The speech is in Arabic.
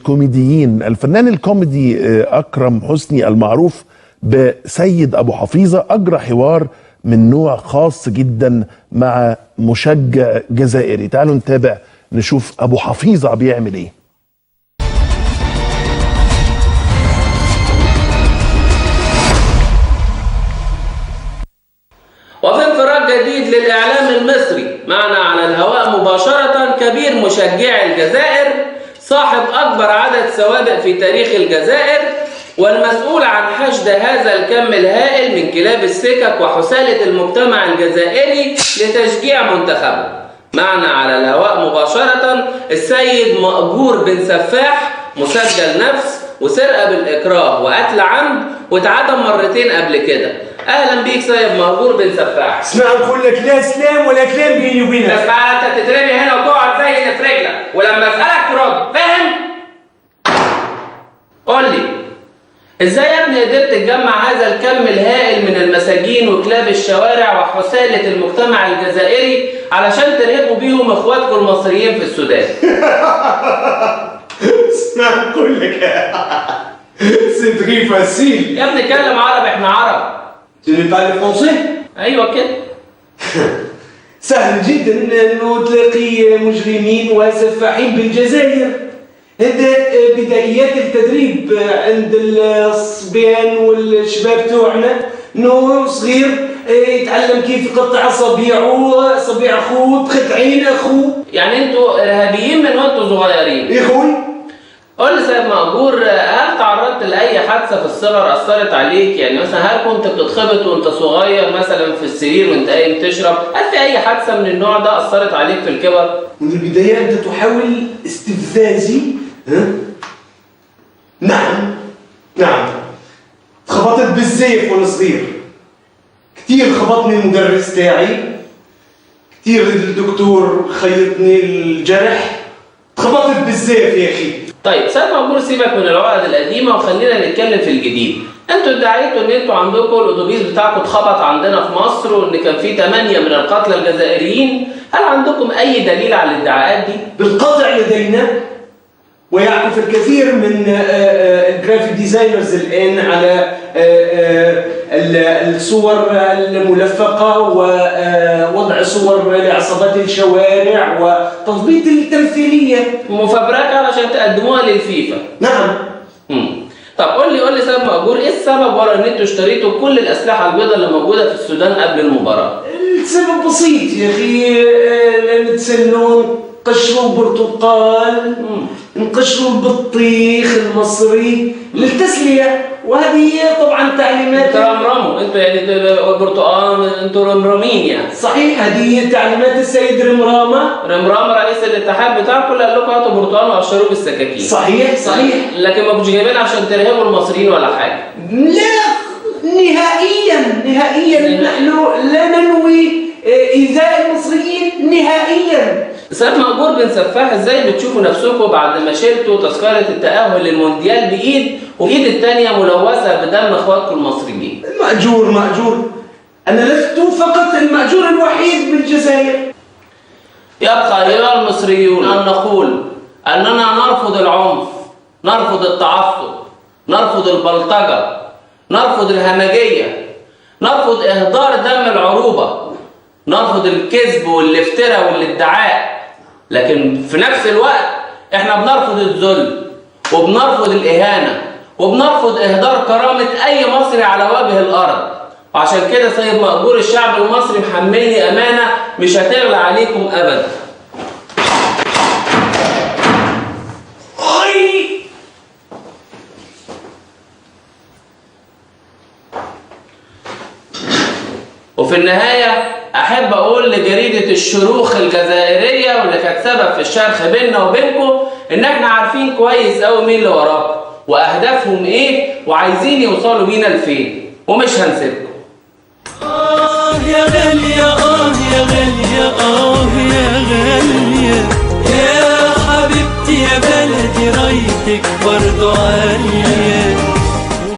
الكوميديين، الفنان الكوميدي أكرم حسني المعروف بسيد أبو حفيظة أجرى حوار من نوع خاص جدا مع مشجع جزائري. تعالوا نتابع نشوف أبو حفيظة بيعمل إيه. وفي انفراد جديد للإعلام المصري معنا على الهواء مباشرة كبير مشجعي الجزائر، صاحب أكبر عدد سوابق في تاريخ الجزائر، والمسؤول عن حشد هذا الكم الهائل من كلاب السكك وحسالة المجتمع الجزائري لتشجيع منتخبه. معنا على الهواء مباشرة السيد مأجور بن سفاح، مسجل نفس وسرقة بالإكراه وقتل عمد واتعدم مرتين قبل كده. اهلا بيك سيد مأجور بن سفاح. اسمع نقول لك لا سلام ولا كلام بيني وبينك. اسمع انت تترمي هنا وتقعد زي اللي في رجلك، ولما اسالك ترد، فاهم؟ قول لي ازاي يا ابني قدرت تجمع هذا الكم الهائل من المساجين وكلاب الشوارع وحسالة المجتمع الجزائري علشان ترهبوا بيهم اخواتكم المصريين في السودان؟ اسمع نقول لك سي تري فاسيل. يا ابني اتكلم عربي، احنا عرب. Tu ne parles français؟ ايوه كده. سهل جدا انه تلاقي مجرمين وسفاحين بالجزائر. هذا بدايات التدريب عند الصبيان والشباب توعنا، انه صغير يتعلم كيف يقطع اصابيعه، اصابيع اخوه، تخت عين اخوه. يعني انتوا ارهابيين من وانتوا صغيرين. يا اخوي قول لي سيد مأجور، هل تعرضت لأي حادثة في الصغر أثرت عليك؟ يعني مثلا هل كنت بتتخبط وأنت صغير مثلا في السرير وأنت قايم تشرب؟ هل في أي حادثة من النوع ده أثرت عليك في الكبر؟ من البداية أنت تحاول استفزازي، ها؟ نعم تخبطت بالزيف وأنا صغير. كتير خبطني المدرس تاعي، كتير الدكتور خيطني الجرح، تخبطت بالزيف يا أخي. طيب سيد مأجور سيبك من العقد القديمة وخلينا نتكلم في الجديد. انتوا ادعيتوا ان انتوا عندكم الاتوبيس بتاعكم اتخبط عندنا في مصر وان كان في 8 من القتلى الجزائريين، هل عندكم اي دليل على الادعاءات دي؟ بالقطع لدينا، ويعكف الكثير من الجرافيك ديزاينرز الان على الصور الملفقه ووضع صور لعصابات الشوارع وتظبيط التمثيليه مفبركه علشان تقدموها للفيفا. نعم. طب قول لي سيد مأجور، ايه السبب ورا ان انتوا اشتريتوا كل الاسلحه البيضاء اللي موجوده في السودان قبل المباراه؟ السبب بسيط يا اخي، نتسلون نقشروا برتقال، نقشروا البطيخ المصري للتسليه، وهذه طبعا تعليمات. ترمرموا انتوا يعني برتقال، انتوا رمرامين يعني. صحيح، هذه تعليمات السيد رمرامه رئيس الاتحاد بتاعكم اللي قال لكم هاتوا برتقال وقشروه بالسكاكين. صحيح. لكن ما كنتوش جايبين عشان ترهبوا المصريين ولا حاجه. لا، نهائيا نحن لا ننوي ايذاء المصريين نهائيا. سيد مأجور بن سفاح، ازاي بتشوفوا نفسكم بعد ما شلتوا تذكرة التأهل للمونديال بإيد وإيد التانية ملوثة بدم اخواتكم المصريين؟ مأجور، أنا لست فقط المأجور الوحيد بالجزائر. يبقى أيها المصريون أن نقول أننا نرفض العنف، نرفض التعصب، نرفض البلطجة، نرفض الهمجية، نرفض إهدار دم العروبة، نرفض الكذب والافتراء والادعاء، لكن في نفس الوقت احنا بنرفض الذل وبنرفض الإهانة وبنرفض إهدار كرامة أي مصري على وجه الأرض. وعشان كده سيد مأجور الشعب المصري محملني أمانة مش هتغلى عليكم أبدا. وفي النهاية أحب أقول لجريدة الشروخ الجزائرية واللي كانت سبب في الشرخ بيننا وبينكم إن إحنا عارفين كويس أوي مين اللي وراكم وأهدافهم إيه وعايزين يوصلوا بينا لفين، ومش هنسيبكم. يا غالية يا غالية يا غالية يا حبيبتي يا بلدي رايتك برضو عالية.